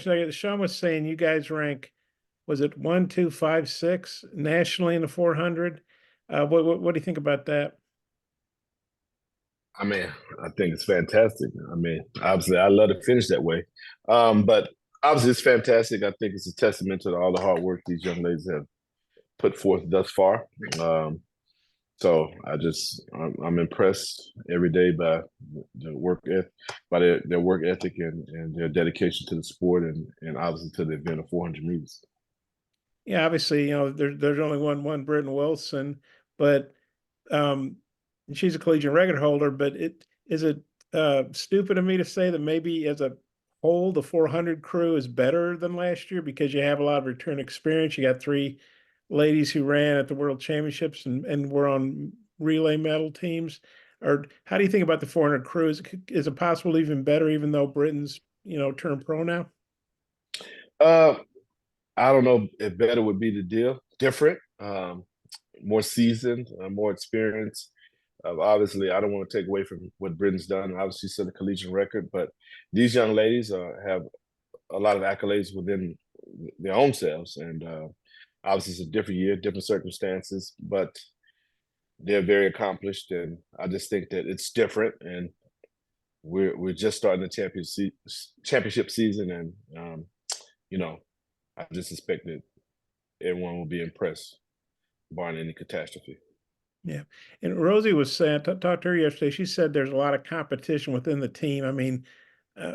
Sean was saying you guys rank, was it 1, 2, 5, 6 nationally in the 400? What do you think about that? I mean, I think it's fantastic. I mean, obviously, I love to finish that way. But obviously, it's fantastic. I think it's a testament to all the hard work these young ladies have put forth thus far. Um, I'm impressed every day by the by their work ethic and their dedication to the sport and obviously to the event of 400 meters. Yeah, obviously, there's only one Britton Wilson, but um, she's a collegiate record holder. But it stupid of me to say that maybe as a whole, the 400 crew is better than last year because you have a lot of return experience. You got three ladies who ran at the World Championships and were on relay medal teams. Or how do you think about the 400 crew? Is it possible even better, even though Britain's turned pro now? Uh, I don't know if better would be the deal. Different, more seasoned, more experience. Obviously, I don't want to take away from what Britain's done. Obviously, set a collegiate record, but these young ladies have a lot of accolades within their own selves, and obviously, it's a different year, different circumstances, but they're very accomplished, and I just think that it's different, and we're just starting the championship season, and you know, I just expect that everyone will be impressed, barring any catastrophe. Yeah. And Rosie was saying, talked to her yesterday. She said there's a lot of competition within the team. I mean,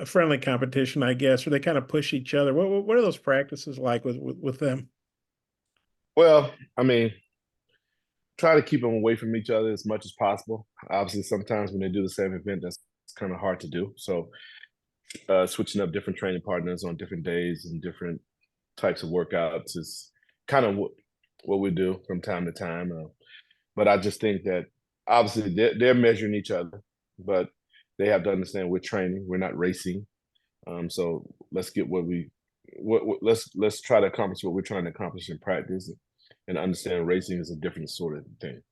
friendly competition, I guess, or they kind of push each other. What are those practices like with them? Well, I mean, try to keep them away from each other as much as possible. Obviously, sometimes when they do the same event, that's kind of hard to do. So, switching up different training partners on different days and different types of workouts is kind of what we do from time to time. But I just think that obviously they're measuring each other, but they have to understand we're training, we're not racing. So let's get let's try to accomplish what we're trying to accomplish in practice, and understand racing is a different sort of thing.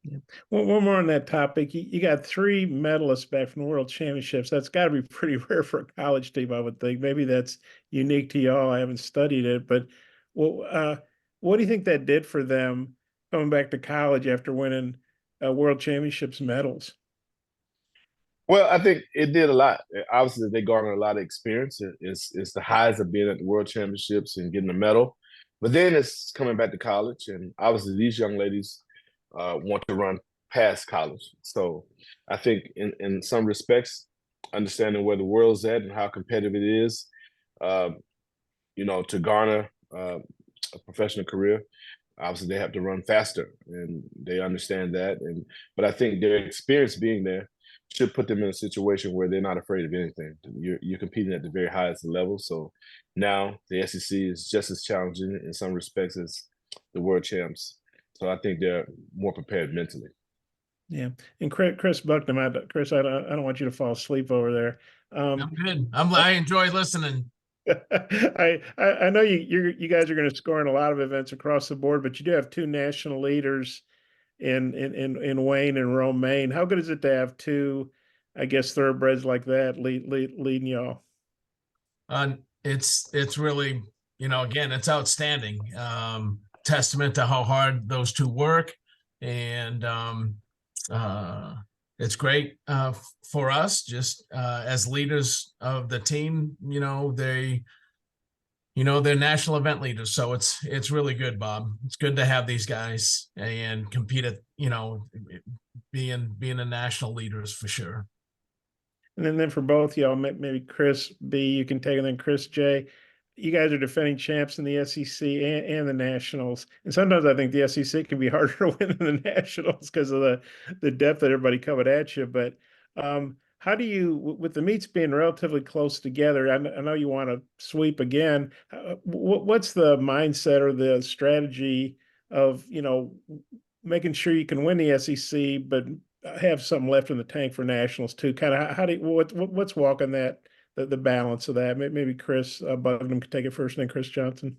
Yeah. One more on that topic. You got three medalists back from the World Championships. That's got to be pretty rare for a college team, I would think. Maybe that's unique to y'all. I haven't studied it, but well, what do you think that did for them coming back to college after winning World Championships medals? Well, I think it did a lot. Obviously, they garnered a lot of experience. It's the highs of being at the World Championships and getting a medal, but then it's coming back to college, and obviously these young ladies want to run past college. So I think in some respects, understanding where the world's at and how competitive it is, uh, to garner a professional career, obviously they have to run faster, and they understand that. But I think their experience being there should put them in a situation where they're not afraid of anything. You're competing at the very highest level. So now the SEC is just as challenging in some respects as the world champs. So I think they're more prepared mentally. Yeah, and Chris Bucknam, Chris, I don't want you to fall asleep over there. I'm good. I enjoy listening. I know you guys are going to score in a lot of events across the board, but you do have two national leaders in Wayne and Romaine. How good is it to have two, I guess, thoroughbreds like that leading y'all? It's really, again, it's outstanding. Testament to how hard those two work, and it's great for us just as leaders of the team. They're national event leaders, so it's really good, Bob. It's good to have these guys and compete at being the national leaders for sure. And then for both y'all, maybe Chris B, you can take it, and then Chris J. You guys are defending champs in the SEC and the Nationals. And sometimes I think the SEC can be harder to win than the Nationals because of the depth that everybody coming at you. But how do you, with the meets being relatively close together, I know you want to sweep again. What's the mindset or the strategy of, making sure you can win the SEC, but have something left in the tank for Nationals too? Kind of how do you, what's walking that? The balance of that. Maybe Chris Bucknam could take it first, and then Chris Johnson.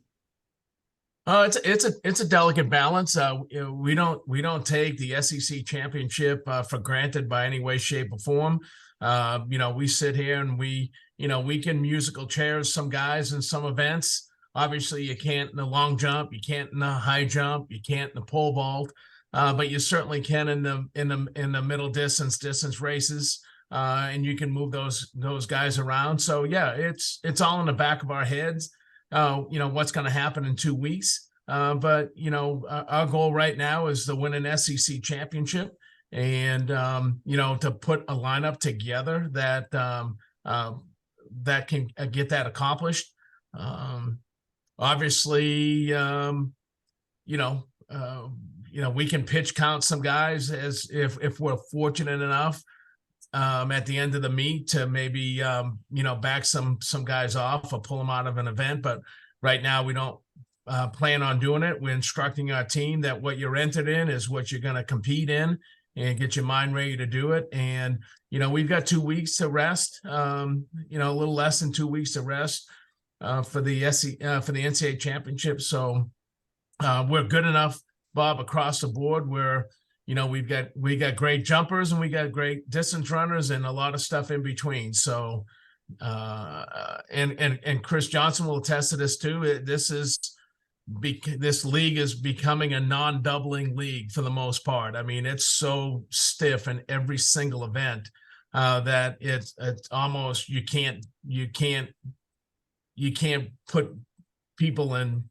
It's a delicate balance. We don't take the SEC championship for granted by any way, shape, or form. We sit here and we we can musical chairs some guys in some events. Obviously, you can't in the long jump, you can't in the high jump, you can't in the pole vault, but you certainly can in the middle distance races, and you can move those guys around. So yeah, it's all in the back of our heads. What's going to happen in 2 weeks. But our goal right now is to win an SEC championship, and to put a lineup together that that can get that accomplished. Obviously, we can pitch count some guys as if we're fortunate enough at the end of the meet to maybe back some guys off or pull them out of an event. But right now we don't plan on doing it. We're instructing our team that what you're entered in is what you're going to compete in, and get your mind ready to do it. And we've got 2 weeks to rest. A little less than 2 weeks to rest for the NCAA championship. So we're good enough, Bob, across the board where we got great jumpers and we got great distance runners and a lot of stuff in between. So and Chris Johnson will attest to this too. This league is becoming a non-doubling league for the most part. I mean, it's so stiff in every single event that it's almost you can't put people in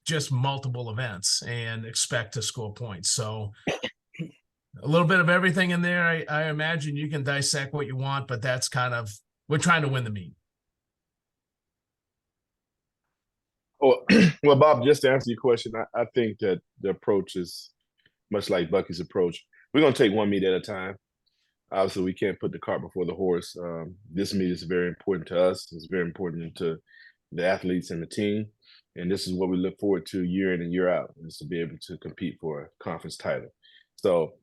just multiple events and expect to score points. So a little bit of everything in there. I imagine you can dissect what you want, but that's we're trying to win the meet. Well, Bob, just to answer your question, I think that the approach is much like Bucky's approach. We're going to take one meet at a time. Obviously, we can't put the cart before the horse. This meet is very important to us. It's very important to the athletes and the team. And this is what we look forward to year in and year out, is to be able to compete for a conference title. So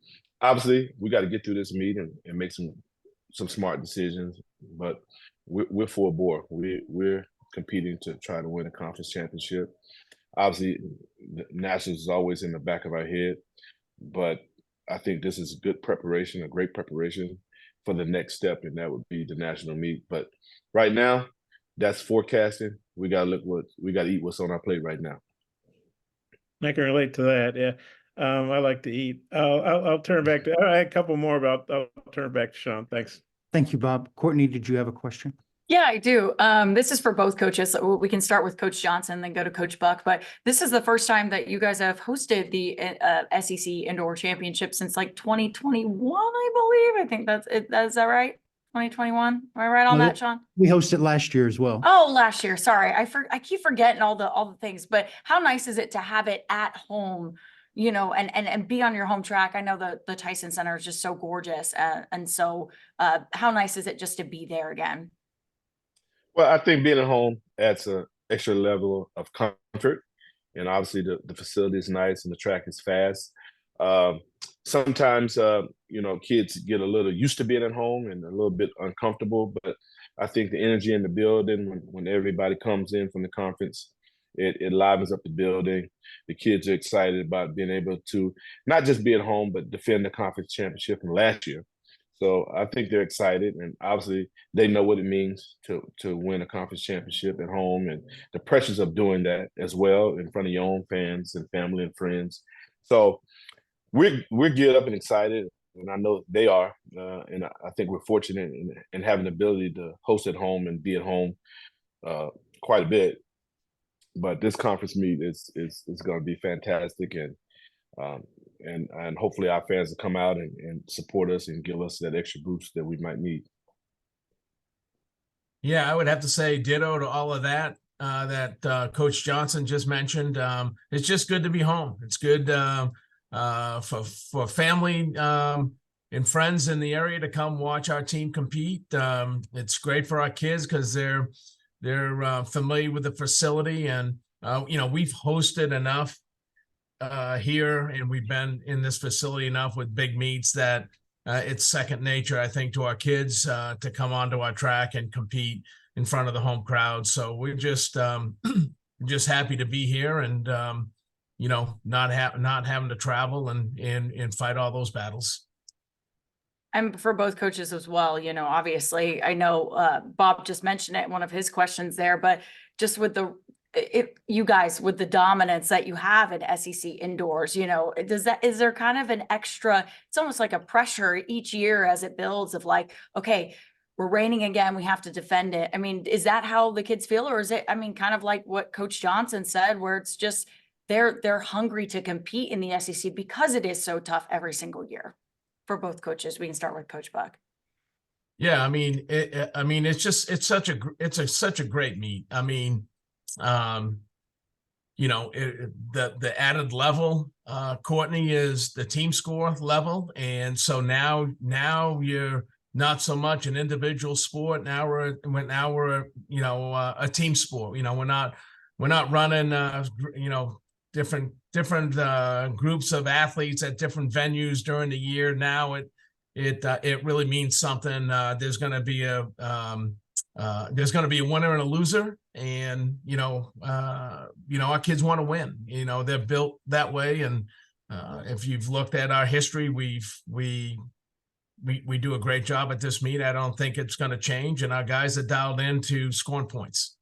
obviously, we got to get through this meet and make some smart decisions. But we're full bore. We're competing to try to win a conference championship. Obviously, the Nationals is always in the back of our head, but I think this is a good preparation, a great preparation for the next step, and that would be the national meet. But right now, that's forecasting. We got to eat what's on our plate right now. I can relate to that. Yeah. I like to eat. I'll turn back to, I had a couple more, but I'll turn it back to Sean. Thanks. Thank you, Bob. Courtney, did you have a question? Yeah, I do. This is for both coaches. We can start with Coach Johnson, then go to Coach Buck. But this is the first time that you guys have hosted the SEC Indoor Championship since like 2021, I believe. I think that's it. Is that right? 2021. Am I right on that, Sean? We hosted last year as well. Oh, last year. Sorry, I keep forgetting all the things. But how nice is it to have it at home? And be on your home track. I know the Tyson Center is just so gorgeous, and so how nice is it just to be there again? Well, I think being at home adds an extra level of comfort, and obviously the facility is nice and the track is fast. Sometimes, kids get a little used to being at home and a little bit uncomfortable, but I think the energy in the building when everybody comes in from the conference, it livens up the building. The kids are excited about being able to not just be at home, but defend the conference championship from last year. So I think they're excited, and obviously they know what it means to win a conference championship at home and the pressures of doing that as well in front of your own fans and family and friends. So we're geared up and excited, and I know they are. And I think we're fortunate in having the ability to host at home and be at home quite a bit. But this conference meet is going to be fantastic, and hopefully our fans will come out and support us and give us that extra boost that we might need. Yeah, I would have to say ditto to all of that that Coach Johnson just mentioned. It's just good to be home. It's good for family and friends in the area to come watch our team compete. It's great for our kids because they're familiar with the facility, and we've hosted enough here, and we've been in this facility enough with big meets that it's second nature, I think, to our kids to come onto our track and compete in front of the home crowd. So we're just happy to be here, and not having to travel and fight all those battles. And for both coaches as well, you know, obviously, I know Bob just mentioned it in one of his questions there, but just with you guys, with the dominance that you have in SEC indoors, you know, is there kind of an extra, it's almost like a pressure each year as it builds of like, okay, we're reigning again, we have to defend it. I mean, is that how the kids feel? Or is it, I mean, kind of like what Coach Johnson said, where it's just, they're hungry to compete in the SEC because it is so tough every single year for both coaches. We can start with Coach Buck. Yeah, I mean, it's such a great meet. I mean, you know, the added level, Courtney, is the team score level, and so now you're not so much an individual sport. Now we're you know, a team sport. You know, we're not running you know, different groups of athletes at different venues during the year. Now it really means something. There's going to be a winner and a loser, and you know, our kids want to win. You know, they're built that way, and if you've looked at our history, we do a great job at this meet. I don't think it's going to change, and our guys are dialed into scoring points.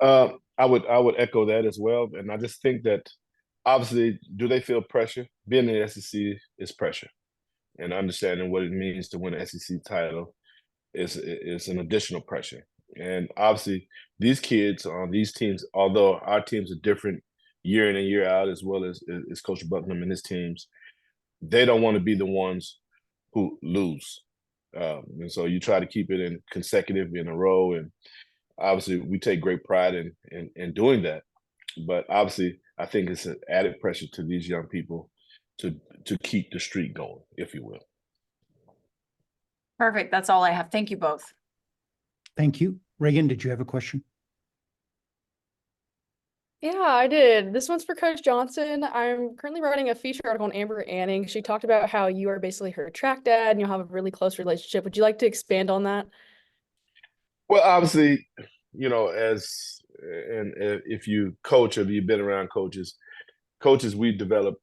I would echo that as well, and I just think that obviously, do they feel pressure? Being in the SEC is pressure, and understanding what it means to win an SEC title is an additional pressure. And obviously, these kids on these teams, although our teams are different year in and year out, as well as Coach Bucknam and his teams, they don't want to be the ones who lose. And so you try to keep it in consecutive in a row, and obviously we take great pride in doing that. But obviously, I think it's an added pressure to these young people to keep the streak going, if you will. Perfect. That's all I have. Thank you both. Thank you. Reagan, did you have a question? Yeah, I did. This one's for Coach Johnson. I'm currently writing a feature article on Amber Anning. She talked about how you are basically her track dad and you'll have a really close relationship. Would you like to expand on that? Well, obviously, you know, if you coach or you've been around coaches, we develop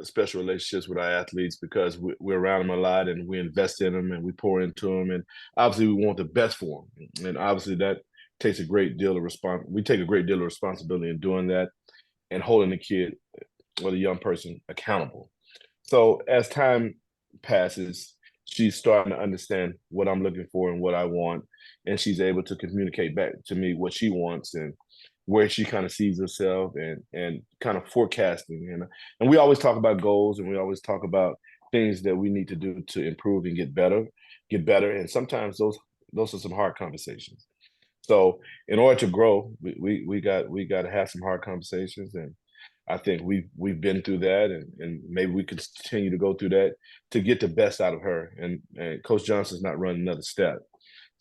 special relationships with our athletes because we're around them a lot and we invest in them and we pour into them, and obviously we want the best for them, and obviously that takes a great deal of we take a great deal of responsibility in doing that and holding the kid or the young person accountable. So as time passes, she's starting to understand what I'm looking for and what I want, and she's able to communicate back to me what she wants and where she kind of sees herself, and kind of forecasting. And we always talk about goals, and we always talk about things that we need to do to improve and get better. And sometimes those are some hard conversations. So in order to grow, we got to have some hard conversations, and I think we've been through that, and maybe we can continue to go through that to get the best out of her. And Coach Johnson's not running another step.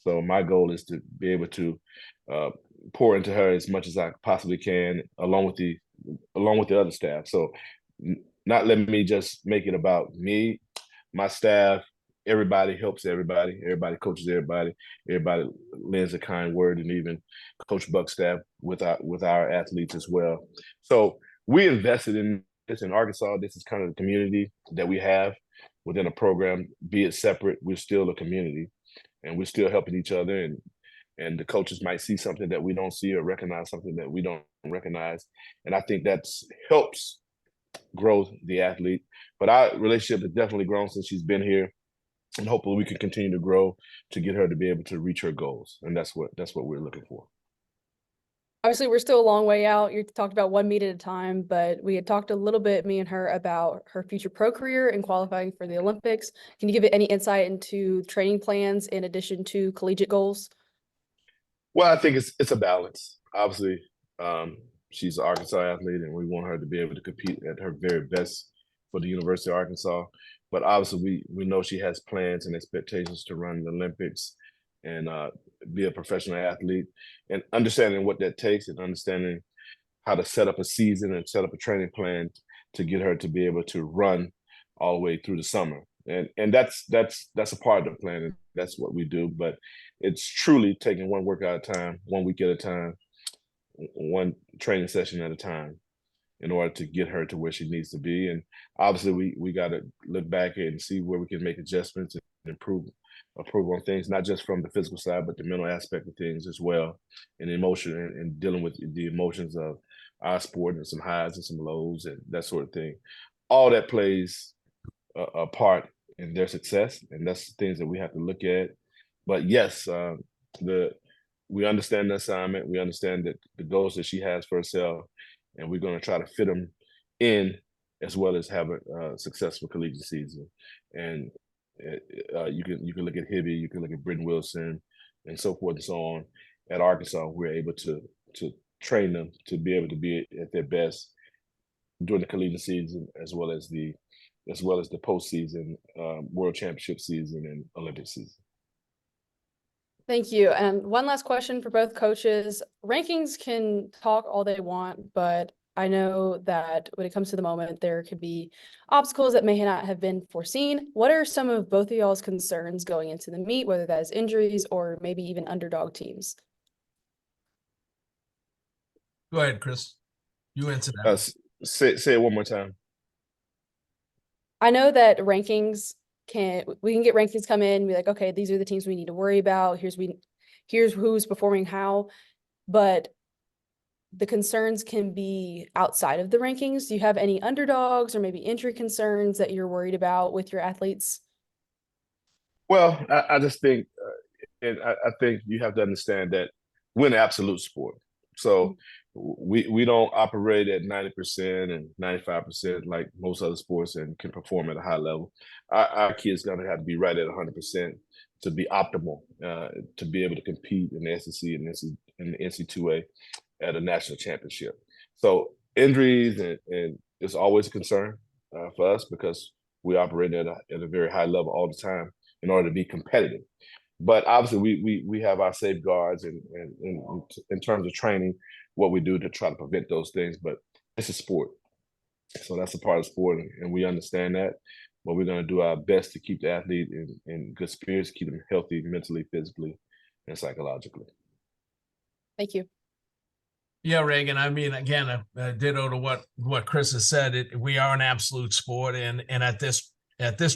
So my goal is to be able to pour into her as much as I possibly can, along with the other staff. So not letting me just make it about me, my staff. Everybody helps everybody. Everybody coaches everybody. Everybody lends a kind word, and even Coach Buck's staff with our athletes as well. So we invested in this in Arkansas. This is kind of the community that we have within a program. Be it separate, we're still a community, and we're still helping each other. And the coaches might see something that we don't see or recognize something that we don't recognize. And I think that helps grow the athlete. But our relationship has definitely grown since she's been here. And hopefully we can continue to grow to get her to be able to reach her goals. And that's what we're looking for. Obviously, we're still a long way out. You talked about one meet at a time, but we had talked a little bit, me and her, about her future pro career and qualifying for the Olympics. Can you give it any insight into training plans in addition to collegiate goals? Well, I think it's a balance. Obviously, she's an Arkansas athlete, and we want her to be able to compete at her very best for the University of Arkansas. But obviously, we know she has plans and expectations to run the Olympics and be a professional athlete, and understanding what that takes, and understanding how to set up a season and set up a training plan to get her to be able to run all the way through the summer. And that's a part of the plan, and that's what we do. But it's truly taking one workout at a time, 1 week at a time, one training session at a time. in order to get her to where she needs to be. And obviously we got to look back and see where we can make adjustments and improve on things, not just from the physical side, but the mental aspect of things as well, and emotion and dealing with the emotions of our sport and some highs and some lows and that sort of thing. All that plays a part in their success, and that's things that we have to look at. But yes, we understand the assignment. We understand that the goals that she has for herself, and we're going to try to fit them in, as well as have a successful collegiate season. And you can look at Hibby, you can look at Britton Wilson, and so forth and so on. At Arkansas, we're able to train them to be able to be at their best during the collegiate season, as well as the postseason, World Championship season, and Olympic season. Thank you. And one last question for both coaches. Rankings can talk all they want, but I know that when it comes to the moment, there could be obstacles that may not have been foreseen. What are some of both of y'all's concerns going into the meet, whether that is injuries or maybe even underdog teams? Go ahead, Chris. You answer that. Say it one more time. I know that we can get rankings come in and be like, okay, these are the teams we need to worry about. Here's who's performing how, but the concerns can be outside of the rankings. Do you have any underdogs or maybe injury concerns that you're worried about with your athletes? Well, I just think, and I think you have to understand that we're an absolute sport. So we don't operate at 90% and 95% like most other sports and can perform at a high level. Our kids going to have to be right at 100% to be optimal, to be able to compete in the SEC and the NC2A at a national championship. So injuries and it's always a concern for us, because we operate at a very high level all the time in order to be competitive. But obviously, we have our safeguards and in terms of training, what we do to try to prevent those things. But it's a sport, so that's a part of sport, and we understand that. But we're going to do our best to keep the athlete in good spirits, keep them healthy mentally, physically, and psychologically. Thank you. Yeah, Reagan. I mean, again, ditto to what Chris has said. We are an absolute sport, and at this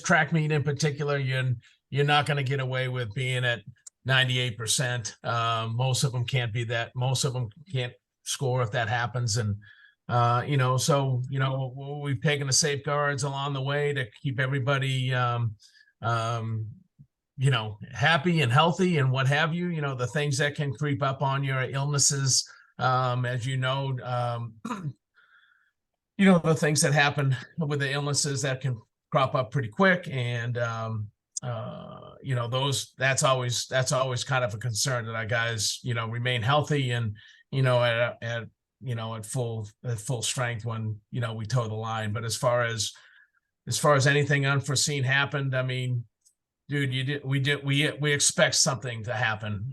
track meet in particular, you're not going to get away with being at 98%. Most of them can't be that. Most of them can't score if that happens. And, we've taken the safeguards along the way to keep everybody, happy and healthy and what have you. The things that can creep up on your illnesses, as the things that happen with the illnesses that can crop up pretty quick, and that's always kind of a concern, that our guys remain healthy and at full strength when we toe the line. But as far as anything unforeseen happened, I mean, dude, we expect something to happen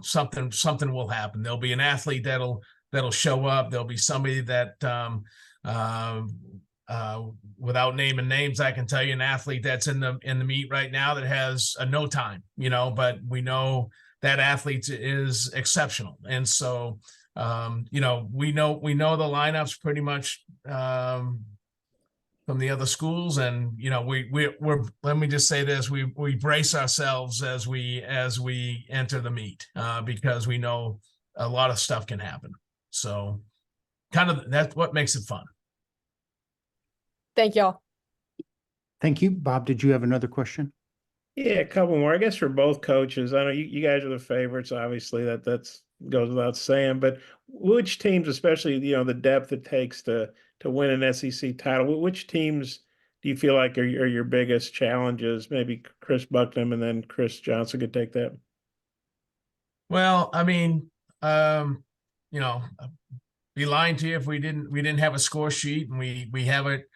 something will happen. There'll be an athlete that'll show up. There'll be somebody that without naming names, I can tell you an athlete that's in the meet right now that has a no time, but we know that athlete is exceptional. And so, we know the lineups pretty much, from the other schools. And, we're let me just say this, we brace ourselves as we enter the meet, because we know a lot of stuff can happen. So kind of that's what makes it fun. Thank y'all. Thank you. Bob, did you have another question? Yeah, a couple more, I guess, for both coaches. I know you guys are the favorites, obviously, that's goes without saying, but which teams, especially, the depth it takes to win an SEC title, which teams do you feel like are your biggest challenges? Maybe Chris Bucknam and then Chris Johnson could take that. Well, I mean, be lying to you if we didn't have a score sheet and we have it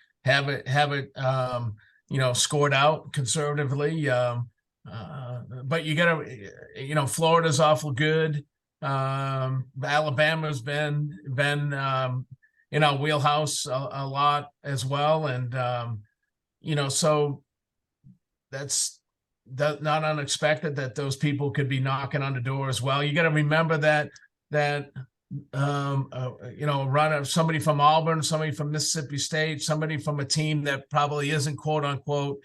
scored out conservatively. But you gotta, Florida's awful good. Alabama's been in our wheelhouse a lot as well. And, so that's not unexpected that those people could be knocking on the door as well. You got to remember that run somebody from Auburn, somebody from Mississippi State, somebody from a team that probably isn't quote unquote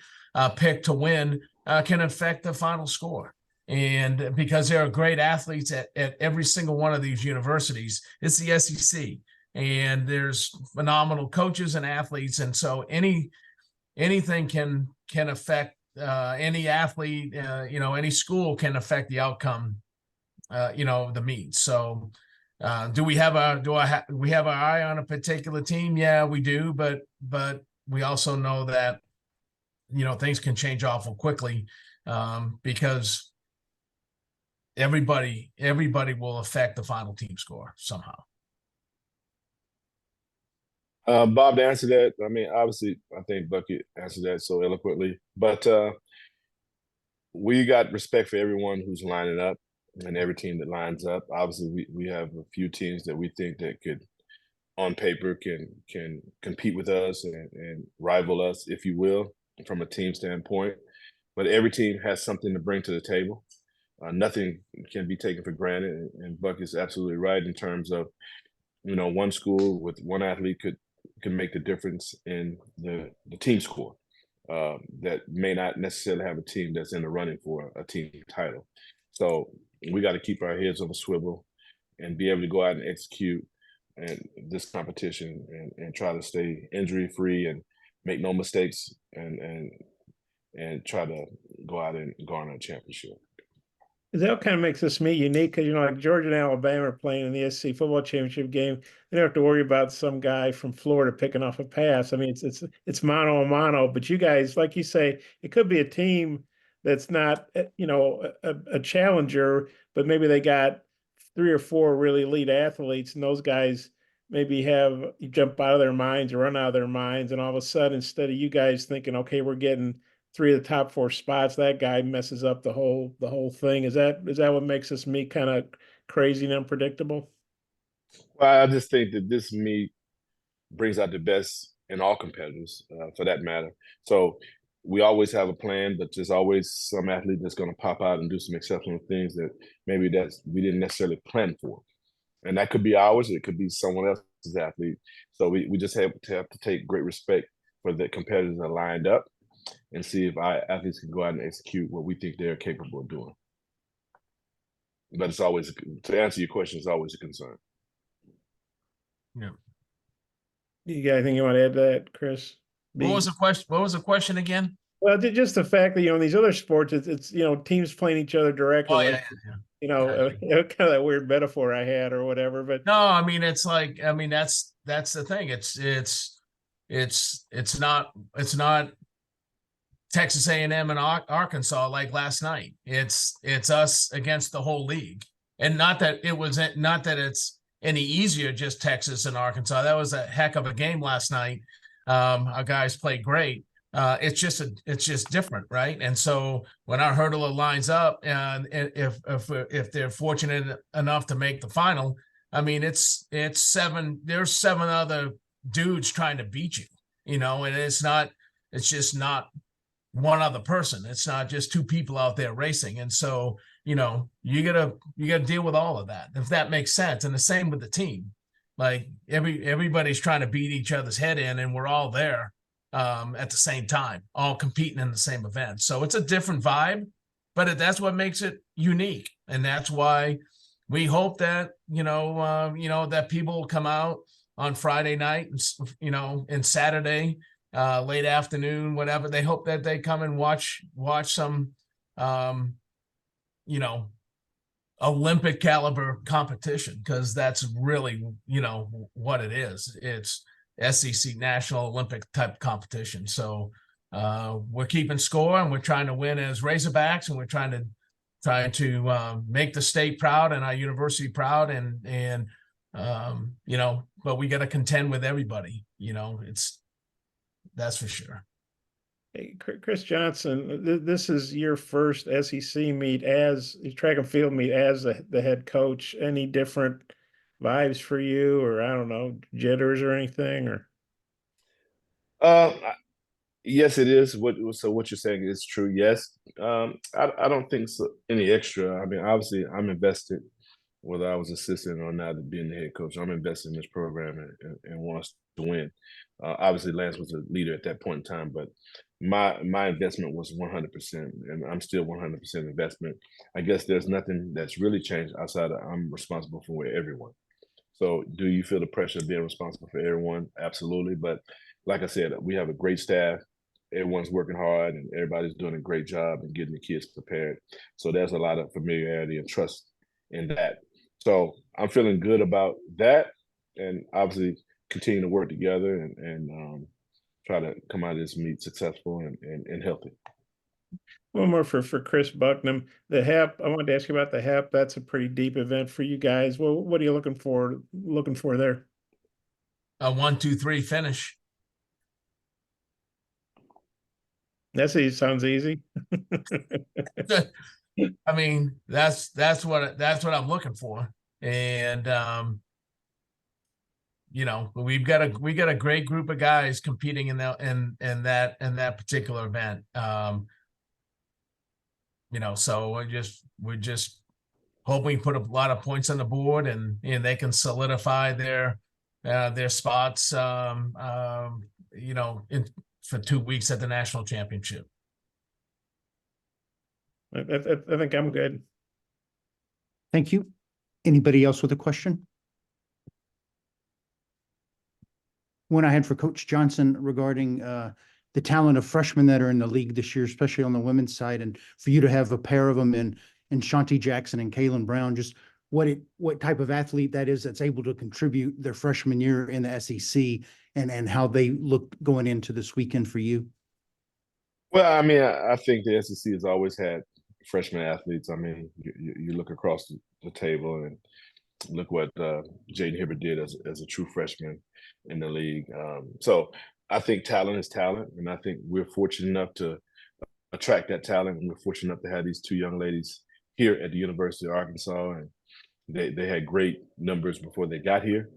picked to win can affect the final score. And because there are great athletes at every single one of these universities, it's the SEC, and there's phenomenal coaches and athletes, and so anything can affect any athlete. Any school can affect the outcome. The meet. So, do we have we have our eye on a particular team? Yeah, we do, but we also know that things can change awful quickly because everybody will affect the final team score somehow. Bob, to answer that, I mean, obviously, I think Bucky answered that so eloquently, but we got respect for everyone who's lining up and every team that lines up. Obviously, we have a few teams that we think that could, on paper, can compete with us and rival us, if you will, from a team standpoint. But every team has something to bring to the table. Nothing can be taken for granted, and Buck is absolutely right in terms of, one school with one athlete could make the difference in the team score. That may not necessarily have a team that's in the running for a team title. So we got to keep our heads on the swivel and be able to go out and execute and this competition and try to stay injury free and make no mistakes and try to go out and garner a championship. That kind of makes this meet unique because, like Georgia and Alabama are playing in the SEC football championship game. They don't have to worry about some guy from Florida picking off a pass. I mean, it's mano a mano, but you guys, like you say, it could be a team that's not, a challenger, but maybe they got 3 or 4 really elite athletes, and those guys maybe you jump out of their minds or run out of their minds, and all of a sudden, instead of you guys thinking, okay, we're getting 3 of the top 4 spots, that guy messes up the whole thing. Is that what makes this meet kind of crazy and unpredictable? Well, I just think that this meet brings out the best in all competitors, for that matter. So we always have a plan, but there's always some athlete that's going to pop out and do some exceptional things that maybe we didn't necessarily plan for. And that could be ours, it could be someone else's athlete. So we just have to take great respect for the competitors that are lined up and see if our athletes can go out and execute what we think they're capable of doing. But it's always, to answer your question, it's always a concern. Yeah. You got anything you want to add to that, Chris? What was the question? What was the question again? Well, just the fact that, in these other sports, it's teams playing each other directly. Oh, like, yeah. kind of that weird metaphor I had or whatever. But No, I mean, it's like, that's the thing. It's not Texas A&M and Arkansas like last night. It's us against the whole league, and not that it's any easier just Texas and Arkansas. That was a heck of a game last night. Our guys played great. It's just different, right? And so when our hurdler lines up, and if they're fortunate enough to make the final, I mean, it's 7. There's 7 other dudes trying to beat you, and it's just not one other person. It's not just 2 people out there racing. And so, you gotta deal with all of that, if that makes sense. And the same with the team. Like everybody's trying to beat each other's head in, and we're all there at the same time, all competing in the same event. So it's a different vibe, but that's what makes it unique. And that's why we hope that, that people will come out on Friday night and Saturday, late afternoon, whatever. They hope that they come and watch some, Olympic caliber competition, because that's really, what it is. It's SEC National Olympic type competition. So we're keeping score, and we're trying to win as Razorbacks, and we're trying to make the state proud and our university proud, and but we got to contend with everybody. That's for sure. Hey, Chris Johnson, this is your first SEC meet as track and field meet as the head coach. Any different vibes for you, or I don't know, jitters or anything? Or yes, it is. What you're saying is true. Yes, I don't think so, any extra. I mean, obviously, I'm invested whether I was assistant or not being the head coach. I'm invested in this program and want us to win. Obviously, Lance was a leader at that point in time, but my investment was 100%, and I'm still 100% investment. I guess there's nothing that's really changed outside of I'm responsible for everyone. So do you feel the pressure of being responsible for everyone? Absolutely. But like I said, we have a great staff. Everyone's working hard and everybody's doing a great job and getting the kids prepared. So there's a lot of familiarity and trust in that. So I'm feeling good about that, and obviously continue to work together and try to come out of this meet successful and healthy. One more for Chris Bucknam. The HAP, I wanted to ask you about the HAP. That's a pretty deep event for you guys. Well, what are you looking for there? A 1, 2, 3 finish. Sounds easy. I mean, that's what I'm looking for. And we've got a great group of guys competing in that particular event. So we're just hoping we put a lot of points on the board and they can solidify their spots for 2 weeks at the national championship. I think I'm good. Thank you. Anybody else with a question? One I had for Coach Johnson regarding the talent of freshmen that are in the league this year, especially on the women's side, and for you to have a pair of them in Shanti Jackson and Kaylin Brown, just what type of athlete that is that's able to contribute their freshman year in the SEC and how they look going into this weekend for you. Well, I mean, I think the SEC has always had freshman athletes. I mean, you look across the table and look what Jaden Hibbert did as a true freshman in the league. So I think talent is talent, and I think we're fortunate enough to attract that talent, and we're fortunate enough to have these 2 young ladies here at the University of Arkansas, and they had great numbers before they got here.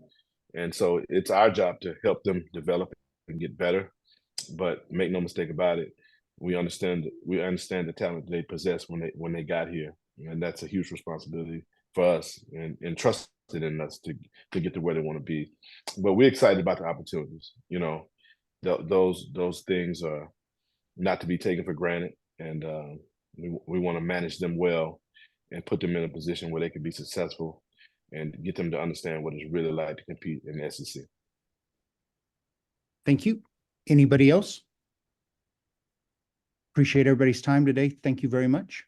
And so it's our job to help them develop and get better. But make no mistake about it, we understand the talent they possess when they got here, and that's a huge responsibility for us and trusted in us to get to where they want to be. But we're excited about the opportunities. Those things are not to be taken for granted, and we want to manage them well and put them in a position where they can be successful and get them to understand what it's really like to compete in the SEC. Thank you. Anybody else? Appreciate everybody's time today. Thank you very much.